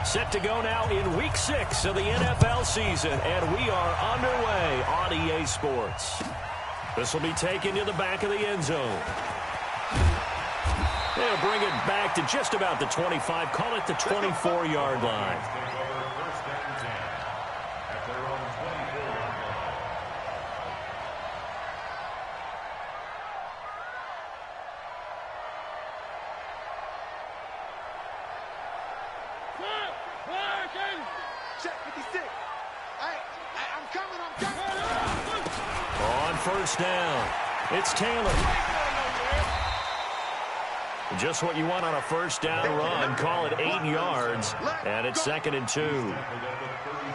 Set to go now in Week 6 of the NFL season, and we are underway on EA Sports. This will be taken to the back of the end zone. They'll bring it back to just about the 25, call it the 24-yard line. On first down, it's Taylor. Just what you want on a first down run. Call it 8 yards, and it's 2nd and 2.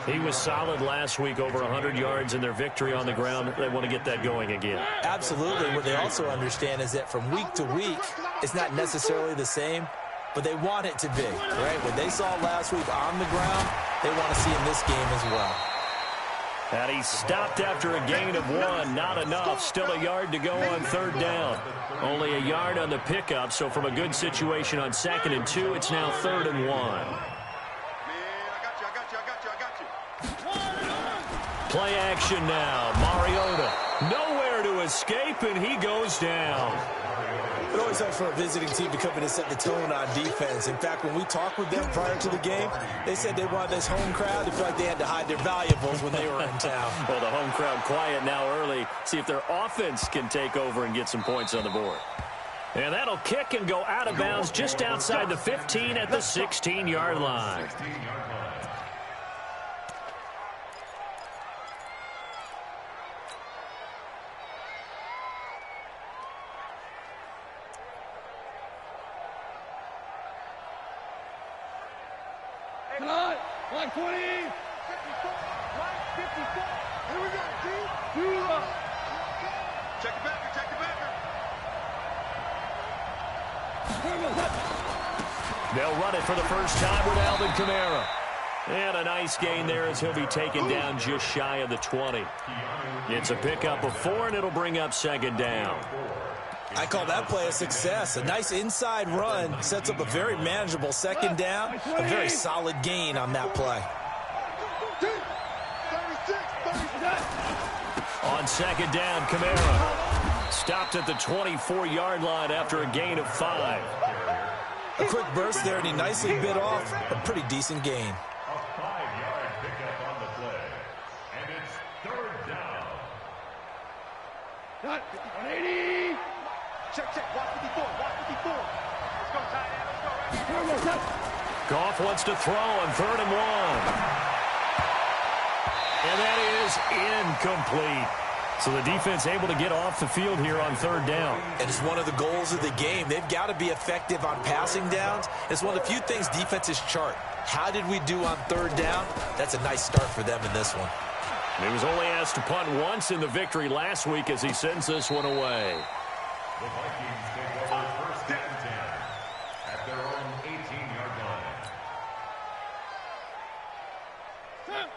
He was solid last week, over 100 yards in their victory on the ground. They want to get that going again. Absolutely. What they also understand is that from week to week, it's not necessarily the same, but they want it to be, right? What they saw last week on the ground, they want to see in this game as well. And he stopped after a gain of 1. Not enough. Still a yard to go on 3rd down. Only a yard on the pickup, so from a good situation on 2nd and 2, it's now 3rd and 1. Play action now. Mariota nowhere to escape, and he goes down. It always helps for a visiting team to come in and set the tone on defense. In fact, when we talked with them prior to the game, they said they wanted this home crowd to feel like they had to hide their valuables when they were in town. Well, the home crowd quiet now early. See if their offense can take over and get some points on the board. And that'll kick and go out of bounds just outside the 15 at the 16-yard line. Line 20. 54. Line 54. Here we go, G. Check the backer, check the backer. They'll run it for the first time with Alvin Kamara. And a nice gain there as he'll be taken down just shy of the 20. It's a pickup of 4, and it'll bring up 2nd down. I call that play a success. A nice inside run sets up a very manageable 2nd down. A very solid gain on that play. On 2nd down, Kamara stopped at the 24-yard line after a gain of 5. A quick burst there, and he nicely bit off a pretty decent gain. A 5-yard pickup on the play. And it's 3rd down. Got 180. Check, check. Watch 54. Watch 54. Let's go, tight end. Let's go right here. Goff wants to throw on 3rd and 1. And that is incomplete. So the defense able to get off the field here on 3rd down. And it's one of the goals of the game. They've got to be effective on passing downs. It's one of the few things defenses chart. How did we do on 3rd down? That's a nice start for them in this one. He was only asked to punt once in the victory last week as he sends this one away. The Vikings take over 1st and 10 at their own 18-yard line.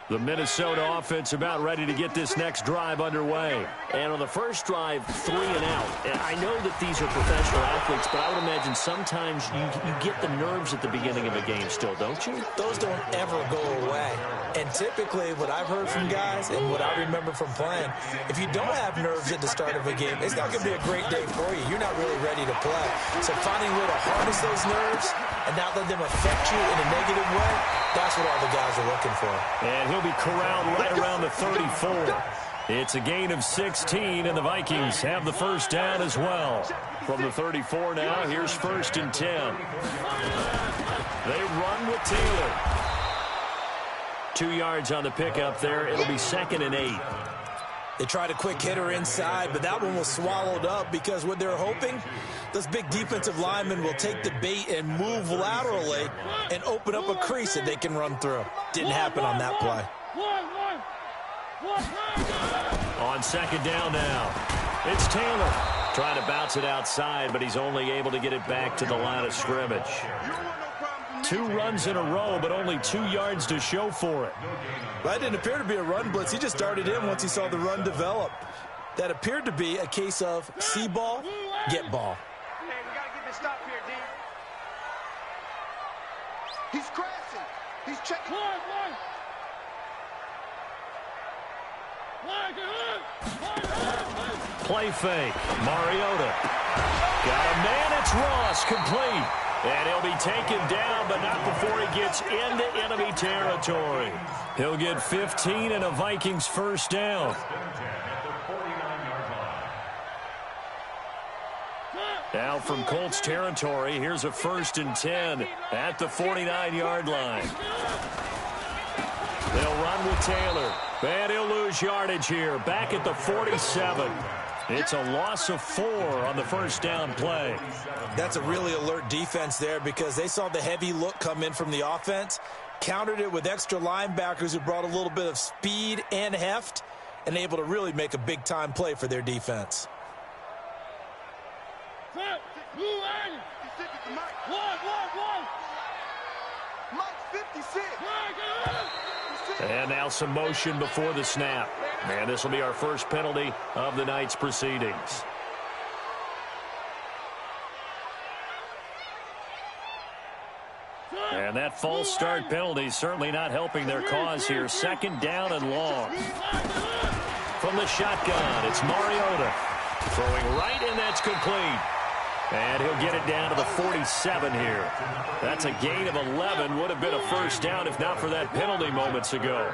The Minnesota offense about ready to get this next drive underway. And on the first drive, 3 and out. And I know that these are professional athletes, but I would imagine sometimes you get the nerves at the beginning of a game still, don't you? Those don't ever go away. And typically what I've heard from guys and what I remember from playing, if you don't have nerves at the start of a game, it's not going to be a great day for you. You're not really ready to play. So finding a way to harness those nerves and not let them affect you in a negative way, that's what all the guys are looking for. And he'll be corralled right around the 34. It's a gain of 16, and the Vikings have the first down as well. From the 34 now, here's 1st and 10. They run with Taylor. 2 yards on the pickup there. It'll be 2nd and 8. They tried a quick hitter inside, but that one was swallowed up because what they're hoping, those big defensive linemen will take the bait and move laterally and open up a crease that they can run through. Didn't happen on that play. On 2nd down now, it's Taylor. Trying to bounce it outside, but he's only able to get it back to the line of scrimmage. 2 runs in a row, but only 2 yards to show for it. That didn't appear to be a run blitz. He just started in once he saw the run develop. That appeared to be a case of see ball, get ball. Hey, we got to get this stop here, D. He's crashing. He's checking. Play fake. Mariota. Got a man. It's Ross. Complete. And he'll be taken down, but not before he gets into enemy territory. He'll get 15 and a Vikings first down. Now from Colts territory, here's a 1st and 10 at the 49-yard line. They'll run with Taylor. And he'll lose yardage here. Back at the 47. It's a loss of 4 on the first down play. That's a really alert defense there because they saw the heavy look come in from the offense, countered it with extra linebackers who brought a little bit of speed and heft, and able to really make a big-time play for their defense. And now some motion before the snap. And this will be our first penalty of the night's proceedings. And that false start penalty certainly not helping their cause here. 2nd down and long. From the shotgun, it's Mariota. Throwing right, and that's complete. And he'll get it down to the 47 here. That's a gain of 11. Would have been a first down if not for that penalty moments ago.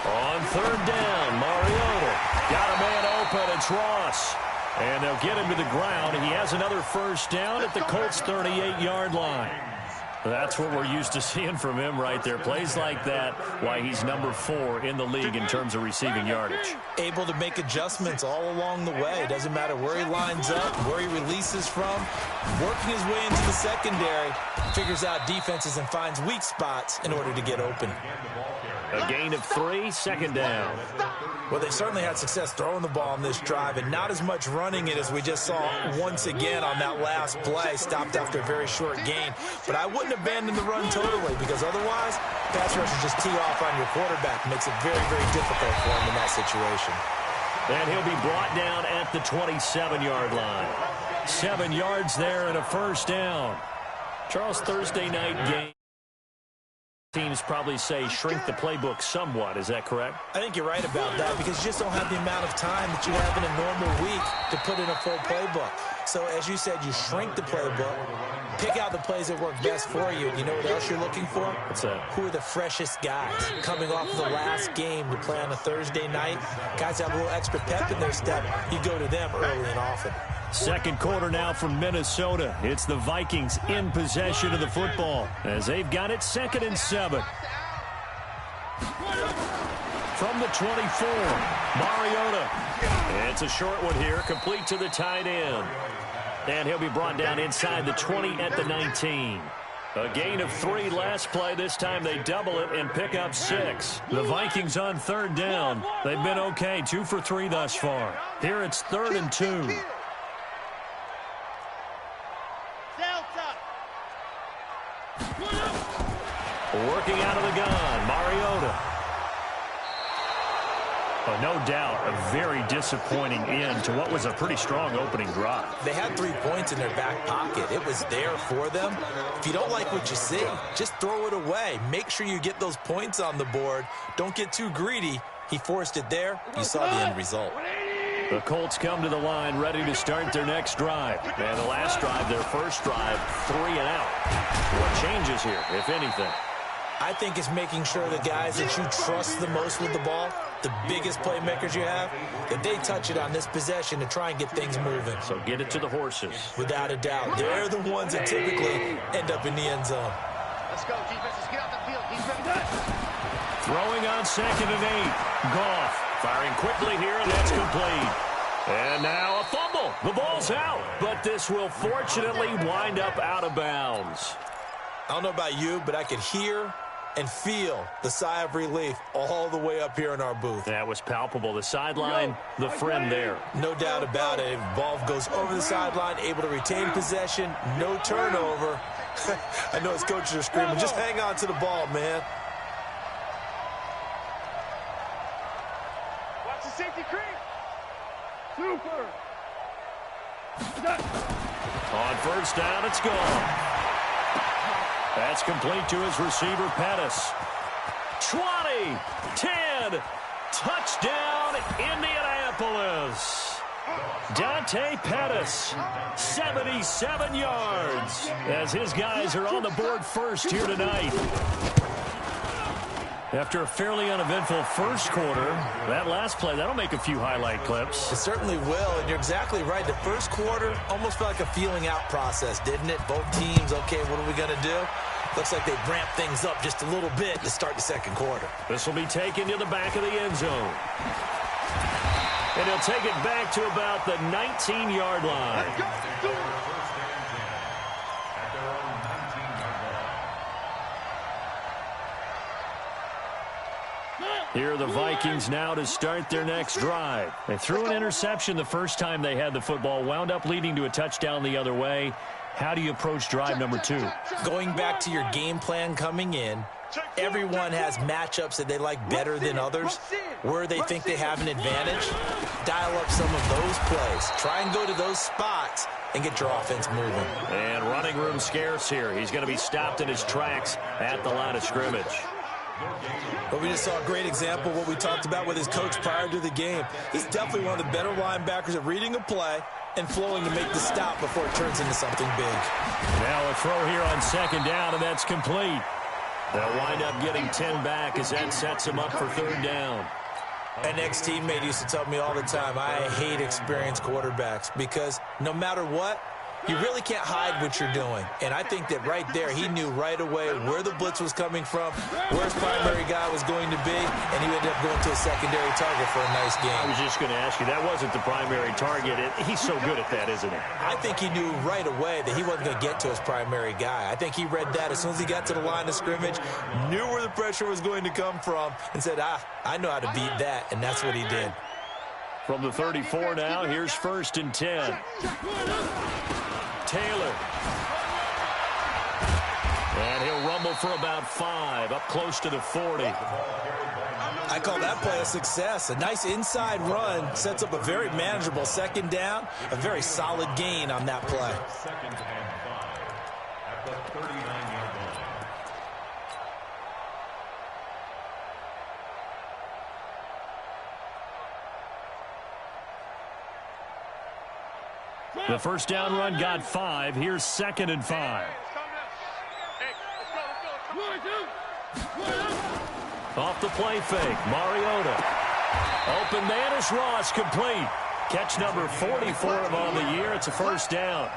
On 3rd down, Mariota. Got a man open. It's Ross. And they'll get him to the ground. He has another first down at the Colts' 38-yard line. That's what we're used to seeing from him right there. Plays like that, why he's number 4 in the league in terms of receiving yardage. Able to make adjustments all along the way. Doesn't matter where he lines up, where he releases from. Working his way into the secondary, figures out defenses and finds weak spots in order to get open. A gain of 3, 2nd down. Well, they certainly had success throwing the ball on this drive and not as much running it as we just saw once again on that last play. Stopped after a very short gain. But I wouldn't abandon the run totally because otherwise, pass rushers just tee off on your quarterback. Makes it very, very difficult for him in that situation. And he'll be brought down at the 27-yard line. 7 yards there and a first down. Charles, Thursday night game. Teams probably say shrink the playbook somewhat. Is that correct? I think you're right about that because you just don't have the amount of time that you have in a normal week to put in a full playbook. So as you said, you shrink the playbook, pick out the plays that work best for you. You know what else you're looking for? What's that? Who are the freshest guys coming off of the last game to play on a Thursday night? Guys have a little extra pep in their step. You go to them early and often. 2nd quarter now from Minnesota. It's the Vikings in possession of the football as they've got it 2nd and 7. From the 24, Mariota. It's a short one here, complete to the tight end. And he'll be brought down inside the 20 at the 19. A gain of 3 last play. This time they double it and pick up 6. The Vikings on 3rd down. They've been okay, 2 for 3 thus far. Here it's 3rd and 2. Working out of the gun, Mariota. Oh, no doubt a very disappointing end to what was a pretty strong opening drive. They had 3 points in their back pocket. It was there for them. If you don't like what you see, just throw it away. Make sure you get those points on the board. Don't get too greedy. He forced it there. You saw the end result. The Colts come to the line ready to start their next drive. And the last drive, their first drive, 3 and out. What changes here, if anything? I think it's making sure the guys that you trust the most with the ball, the biggest playmakers you have, that they touch it on this possession to try and get things moving. So get it to the horses. Without a doubt. They're the ones that typically end up in the end zone. Let's go, defenses. Get out the field. He's ready. Throwing on 2nd and 8. Goff firing quickly here, and that's complete. And now a fumble. The ball's out, but this will fortunately wind up out of bounds. I don't know about you, but I could hear and feel the sigh of relief all the way up here in our booth. That was palpable. The sideline, the friend there. No doubt about it. Ball goes over the sideline, able to retain possession, no turnover. I know his coaches are screaming, just hang on to the ball, man. Watch the safety creep. Super. On 1st down, it's gone. That's complete to his receiver, Pettis. 20, 10, touchdown, Indianapolis. Dante Pettis, 77 yards, as his guys are on the board first here tonight. After a fairly uneventful first quarter, that last play, that'll make a few highlight clips. It certainly will, and you're exactly right. The first quarter almost felt like a feeling out process, didn't it? Both teams, okay, what are we going to do? Looks like they ramped things up just a little bit to start the second quarter. This will be taken to the back of the end zone. And he'll take it back to about the 19-yard line. Here are the Vikings now to start their next drive. They threw an interception the first time they had the football, wound up leading to a touchdown the other way. How do you approach drive number 2? Going back to your game plan coming in, everyone has matchups that they like better than others, where they think they have an advantage. Dial up some of those plays. Try and go to those spots and get your offense moving. And running room scarce here. He's going to be stopped in his tracks at the line of scrimmage. But we just saw a great example of what we talked about with his coach prior to the game. He's definitely one of the better linebackers at reading a play and flowing to make the stop before it turns into something big. Now a throw here on second down, and that's complete. They'll wind up getting 10 back as that sets them up for third down. An ex-teammate used to tell me all the time, I hate experienced quarterbacks because no matter what, you really can't hide what you're doing. And I think that right there, he knew right away where the blitz was coming from, where his primary guy was going to be, and he ended up going to a secondary target for a nice game. I was just going to ask you, that wasn't the primary target. He's so good at that, isn't he? I think he knew right away that he wasn't going to get to his primary guy. I think he read that as soon as he got to the line of scrimmage, knew where the pressure was going to come from, and said, I know how to beat that, and that's what he did. From the 34 now, here's 1st and 10. Taylor. And he'll rumble for about 5, up close to the 40. I call that play a success. A nice inside run sets up a very manageable second down, a very solid gain on that play. Second and 5 at the 39-yard line. The first down run got 5. Here's 2nd and 5. Off the play fake, Mariota. Open man is Ross, complete. Catch number 44 on the year. It's a first down.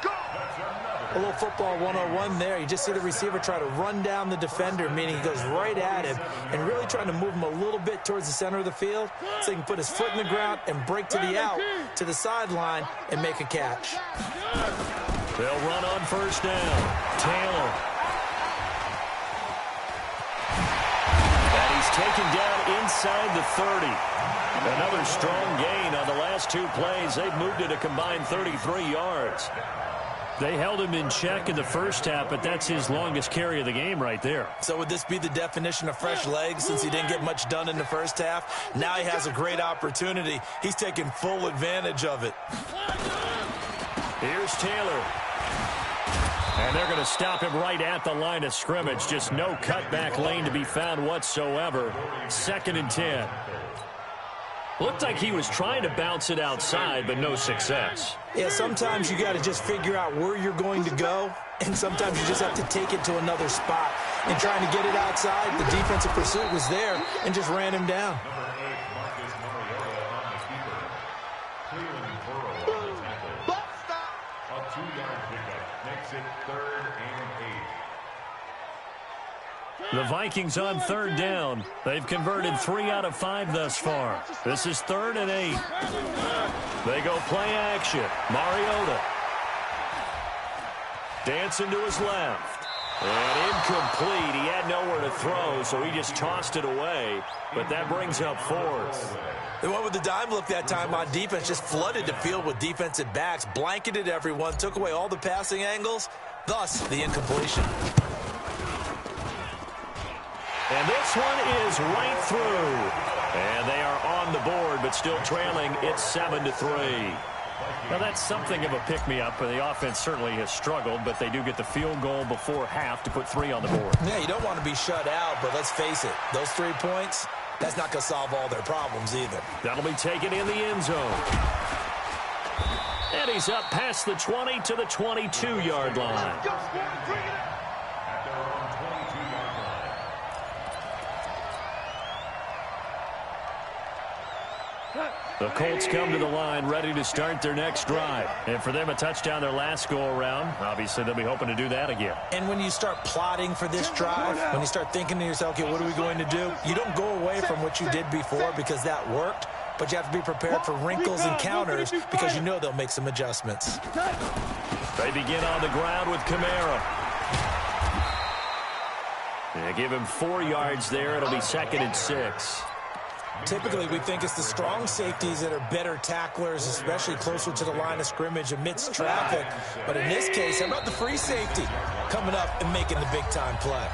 A little football 101 there. You just see the receiver try to run down the defender, meaning he goes right at him and really trying to move him a little bit towards the center of the field so he can put his foot in the ground and break to the out, to the sideline, and make a catch. They'll run on first down. Taylor. And he's taken down inside the 30. Another strong gain on the last 2 plays. They've moved it a combined 33 yards. They held him in check in the first half, but that's his longest carry of the game right there. So would this be the definition of fresh legs since he didn't get much done in the first half? Now he has a great opportunity. He's taking full advantage of it. Here's Taylor. And they're going to stop him right at the line of scrimmage. Just no cutback lane to be found whatsoever. 2nd and 10. Looked like he was trying to bounce it outside, but no success. Yeah, sometimes you got to just figure out where you're going to go, and sometimes you just have to take it to another spot. And trying to get it outside, the defensive pursuit was there and just ran him down. A 2-yard pickup makes it 3rd and 8. The Vikings on third down. They've converted 3 out of 5 thus far. This is 3rd and 8. They go play action. Mariota. Dancing to his left. And incomplete. He had nowhere to throw, so he just tossed it away. But that brings up 4th. They went with the dime look that time on defense, just flooded the field with defensive backs, blanketed everyone, took away all the passing angles, thus the incompletion. And this one is right through. And they are on the board, but still trailing. It's 7-3. Now, that's something of a pick-me-up. The offense certainly has struggled, but they do get the field goal before half to put 3 on the board. Yeah, you don't want to be shut out, but let's face it, those 3 points, that's not going to solve all their problems either. That'll be taken in the end zone. And he's up past the 20 to the 22-yard line. The Colts come to the line ready to start their next drive. And for them, a touchdown their last go-around. Obviously, they'll be hoping to do that again. And when you start plotting for this drive, when you start thinking to yourself, okay, what are we going to do? You don't go away from what you did before because that worked, but you have to be prepared for wrinkles and counters because you know they'll make some adjustments. They begin on the ground with Kamara. They give him 4 yards there. It'll be 2nd and 6. Typically, we think it's the strong safeties that are better tacklers, especially closer to the line of scrimmage amidst traffic. But in this case, how about the free safety coming up and making the big-time play?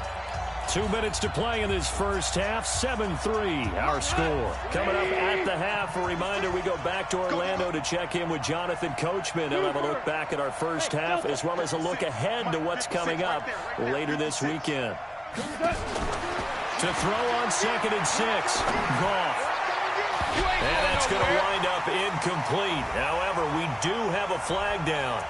2 minutes to play in this first half. 7-3, our score. Coming up at the half, a reminder, we go back to Orlando to check in with Jonathan Coachman. He'll have a look back at our first half as well as a look ahead to what's coming up later this weekend. To throw on 2nd and 6. Goff. And that's going to wind up incomplete. However, we do have a flag down.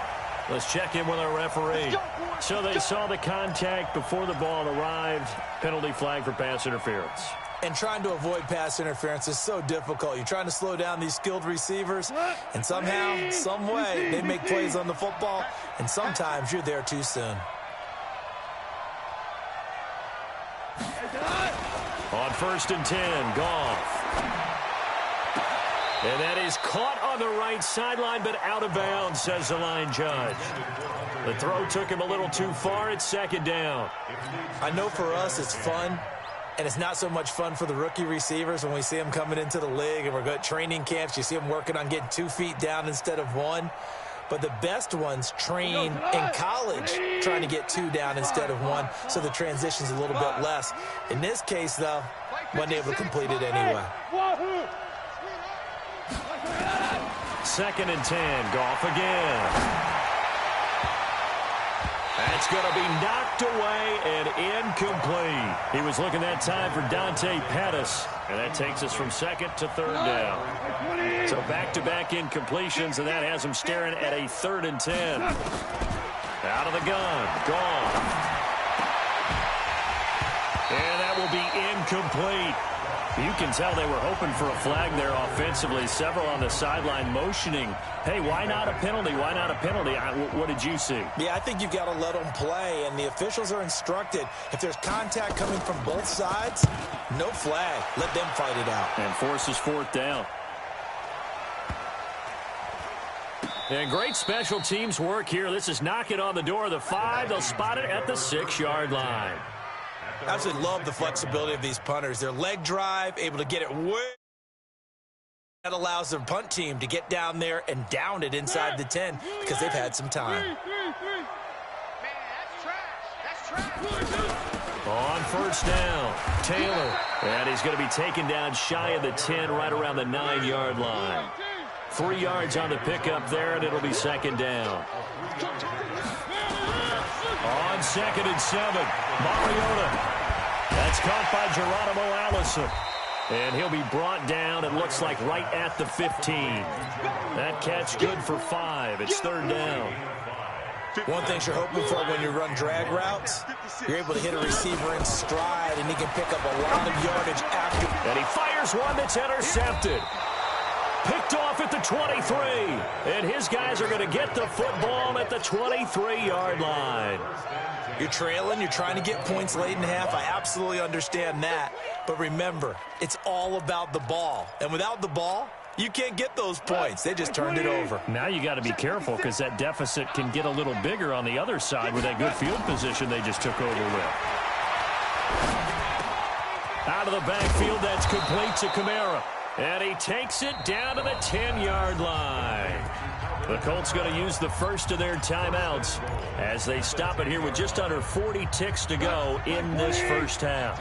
Let's check in with our referee. So they saw the contact before the ball arrived. Penalty flag for pass interference. And trying to avoid pass interference is so difficult. You're trying to slow down these skilled receivers, and somehow, some way, they make plays on the football, and sometimes you're there too soon. On 1st and 10, Goff. And that is caught on the right sideline, but out of bounds, says the line judge. The throw took him a little too far. It's 2nd down. I know for us it's fun, and it's not so much fun for the rookie receivers when we see them coming into the league and we're going to training camps. You see them working on getting 2 feet down instead of 1. But the best ones train in college trying to get 2 down instead of 1, so the transition's a little bit less. In this case, though, wasn't able to complete it anyway. 2nd and 10, Goff again. That's going to be knocked away and incomplete. He was looking that time for Dante Pettis, and that takes us from 2nd to 3rd down. So back-to-back incompletions, and that has him staring at a 3rd and 10. Out of the gun, Goff. And that will be incomplete. You can tell they were hoping for a flag there offensively. Several on the sideline motioning, hey, why not a penalty? Why not a penalty? What did you see? Yeah, I think you've got to let them play, and the officials are instructed. If there's contact coming from both sides, no flag. Let them fight it out. And forces 4th down. And great special teams work here. This is knocking on the door of the 5. They'll spot it at the 6-yard line. I absolutely love the flexibility of these punters. Their leg drive, able to get it way. That allows their punt team to get down there and down it inside the 10 because they've had some time. Man, that's trash. On 1st down, Taylor. And he's going to be taken down shy of the 10, right around the 9-yard line. 3 yards on the pickup there, and it'll be 2nd down. On 2nd and 7, Mariota. That's caught by Geronimo Allison. And he'll be brought down, it looks like, right at the 15. That catch good for 5. It's 3rd down. One thing you're hoping for when you run drag routes, you're able to hit a receiver in stride, and he can pick up a lot of yardage after. And he fires one that's intercepted. Picked off at the 23. And his guys are going to get the football at the 23-yard line. You're trailing, you're trying to get points late in half. I absolutely understand that. But remember, it's all about the ball. And without the ball, you can't get those points. They just turned it over. Now you got to be careful because that deficit can get a little bigger on the other side with that good field position they just took over with. Out of the backfield, that's complete to Kamara. And he takes it down to the 10-yard line. The Colts going to use the first of their timeouts as they stop it here with just under 40 ticks to go in this first half.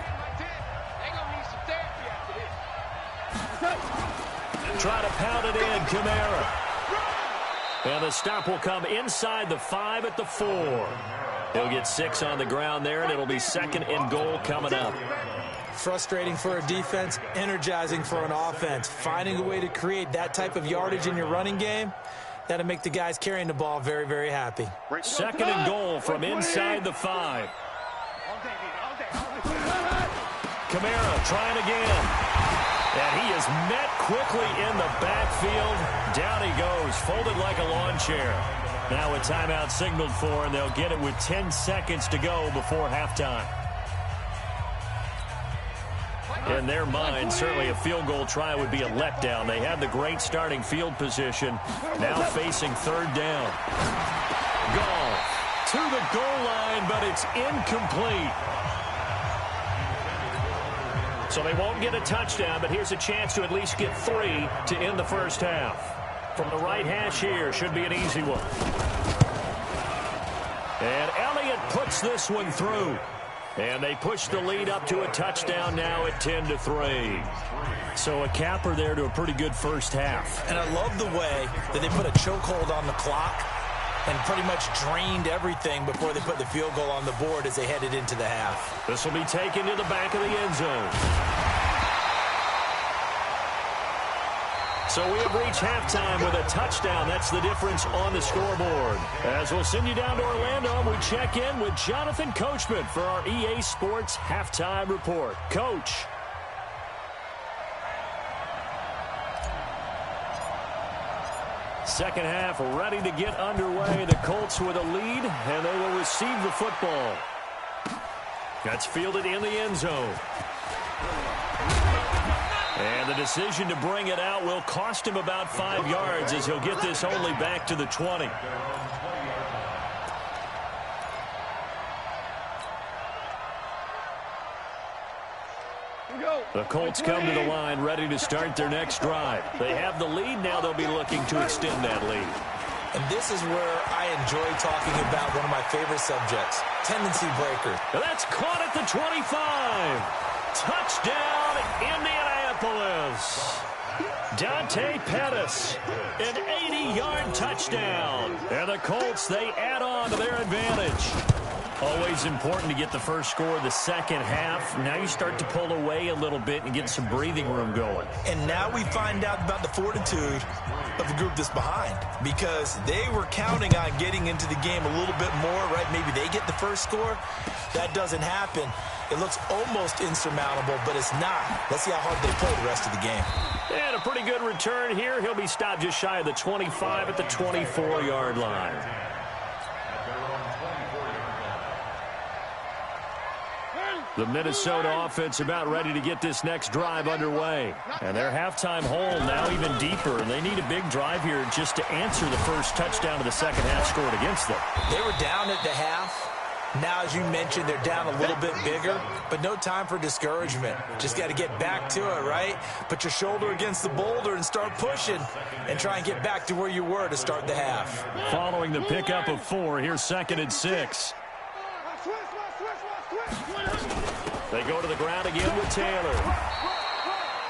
Try to pound it in, Kamara. And the stop will come inside the 5 at the 4. He'll get 6 on the ground there, and it'll be 2nd and goal coming up. Frustrating for a defense, energizing for an offense. Finding a way to create that type of yardage in your running game, that'll make the guys carrying the ball very, very happy. 2nd and goal from inside the 5. Kamara trying again. And he is met quickly in the backfield. Down he goes, folded like a lawn chair. Now a timeout signaled for, and they'll get it with 10 seconds to go before halftime. In their mind, certainly a field goal try would be a letdown. They had the great starting field position. Now facing 3rd down. Goff to the goal line, but it's incomplete. So they won't get a touchdown, but here's a chance to at least get 3 to end the first half. From the right hash here, should be an easy one. And Elliott puts this one through. And they push the lead up to a touchdown now at 10-3. So a capper there to a pretty good first half. And I love the way that they put a chokehold on the clock and pretty much drained everything before they put the field goal on the board as they headed into the half. This will be taken to the back of the end zone. So we have reached halftime with a touchdown. That's the difference on the scoreboard. As we'll send you down to Orlando, we check in with Jonathan Coachman for our EA Sports Halftime Report. Coach. Second half ready to get underway. The Colts with a lead, and they will receive the football. That's fielded in the end zone. And the decision to bring it out will cost him about 5 yards as he'll get this only back to the 20. The Colts come to the line ready to start their next drive. They have the lead. Now they'll be looking to extend that lead. And this is where I enjoy talking about one of my favorite subjects, tendency breakers. Now that's caught at the 25. Touchdown, Indianapolis. Dante Pettis, an 80-yard touchdown. And the Colts, they add on to their advantage. Always important to get the first score of the second half. Now you start to pull away a little bit and get some breathing room going. And now we find out about the fortitude of the group that's behind, because they were counting on getting into the game a little bit more, right? Maybe they get the first score. That doesn't happen. It looks almost insurmountable, but it's not. Let's see how hard they play the rest of the game. And a pretty good return here. He'll be stopped just shy of the 25 at the 24-yard line. The Minnesota offense about ready to get this next drive underway. And their halftime hole now even deeper. And they need a big drive here just to answer the first touchdown of the second half scored against them. They were down at the half. Now, as you mentioned, they're down a little bit bigger, but no time for discouragement. Just got to get back to it, right? Put your shoulder against the boulder and start pushing and try and get back to where you were to start the half. Following the pickup of 4, here's 2nd and 6. They go to the ground again with Taylor.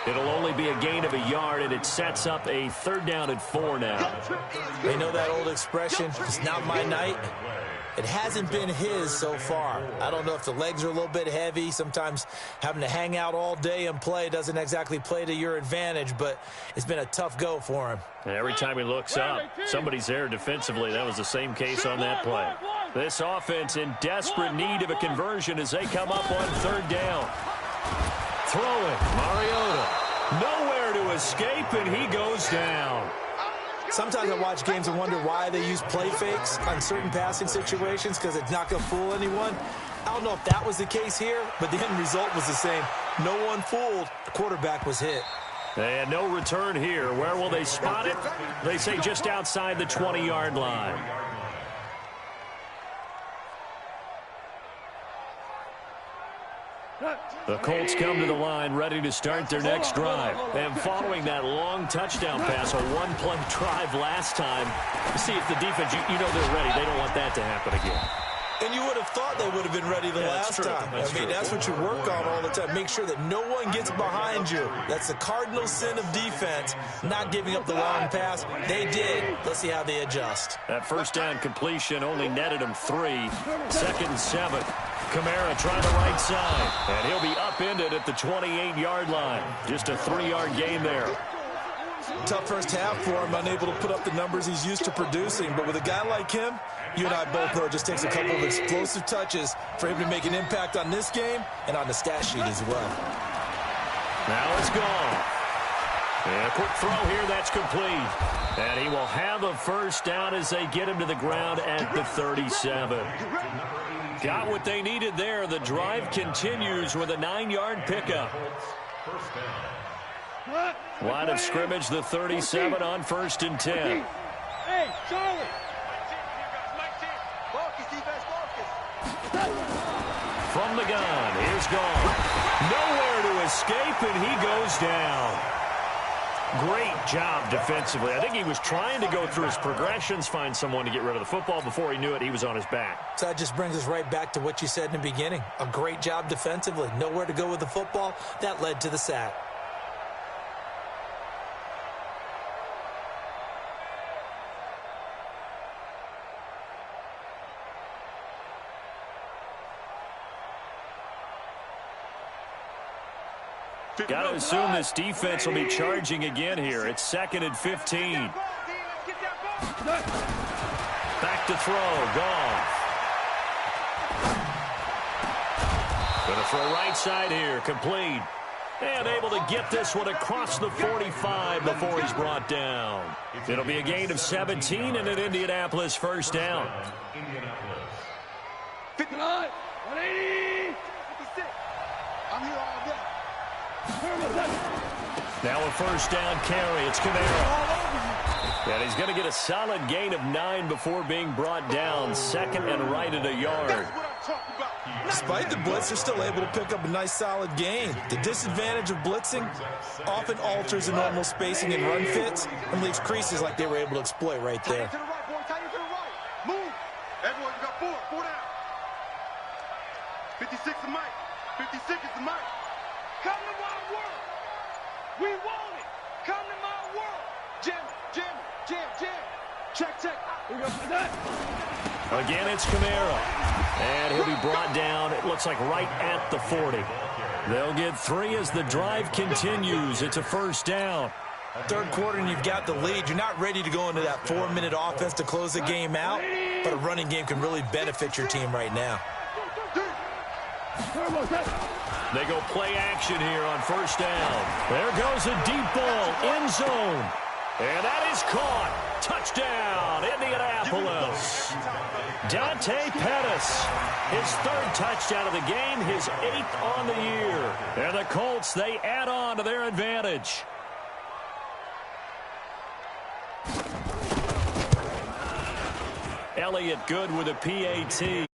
It'll only be a gain of a yard, and it sets up a 3rd down and 4 now. They know that old expression, it's not my night. It hasn't been his so far. I don't know if the legs are a little bit heavy. Sometimes having to hang out all day and play doesn't exactly play to your advantage, but it's been a tough go for him. And every time he looks up, somebody's there defensively. That was the same case on that play. This offense in desperate need of a conversion as they come up on 3rd down. Throwing, Mariota. Nowhere to escape, and he goes down. Sometimes I watch games and wonder why they use play fakes on certain passing situations, because it's not going to fool anyone. I don't know if that was the case here, but the end result was the same. No one fooled. The quarterback was hit. And no return here. Where will they spot it? They say just outside the 20-yard line. The Colts come to the line ready to start their next drive. And following that long touchdown pass, a one-play drive last time, see if the defense, you know they're ready. They don't want that to happen again. And you would have thought they would have been ready the last time. I mean, that's what you work on all the time. Make sure that no one gets behind you. That's the cardinal sin of defense, not giving up the long pass. They did. Let's see how they adjust. That first down completion only netted him 3. 2nd and 7. Kamara trying the right side, and he'll be upended at the 28-yard line. Just a 3-yard gain there. Tough first half for him, unable to put up the numbers he's used to producing. But with a guy like him, you and I both know it just takes a couple of explosive touches for him to make an impact on this game and on the stat sheet as well. Now it's gone. And a quick throw here, that's complete. And he will have a first down as they get him to the ground at the 37. Got what they needed there. The drive continues with a 9-yard pickup. Line of scrimmage, the 37 on 1st and 10. Hey, Charlie. From the gun, here's gone. Nowhere to escape, and he goes down. Great job defensively. I think he was trying to go through his progressions, find someone to get rid of the football. Before he knew it, he was on his back. So that just brings us right back to what you said in the beginning. A great job defensively. Nowhere to go with the football. That led to the sack. Got to assume this defense will be charging again here. It's 2nd and 15. Back to throw. Gone. Going to throw right side here. Complete. And able to get this one across the 45 before he's brought down. It'll be a gain of 17 and an Indianapolis first down. 59, 180, 56. I'm here all day. Now a first down carry. It's Kamara. And he's going to get a solid gain of 9 before being brought down. 2nd and right at a yard. Despite the blitz, they're still able to pick up a nice, solid gain. The disadvantage of blitzing often alters the normal spacing and run fits and leaves creases like they were able to exploit right there. To the right, boy. Tight to the right. Move. Everyone, you got 4 down. 56 is Mike. 56 is the Mike. Come to my world. We want it. Come to my world. Jam, jam, jam, jam. Check, check. We go for that. Again, it's Kamara. And he'll be brought down, it looks like right at the 40. They'll get 3 as the drive continues. It's a first down. Third quarter and you've got the lead. You're not ready to go into that 4-minute offense to close the game out, but a running game can really benefit your team right now. They go play action here on first down. There goes a deep ball, end zone. And that is caught. Touchdown, Indianapolis. Dante Pettis, his 3rd touchdown of the game, his 8th on the year. And the Colts, they add on to their advantage. Elliott good with a PAT.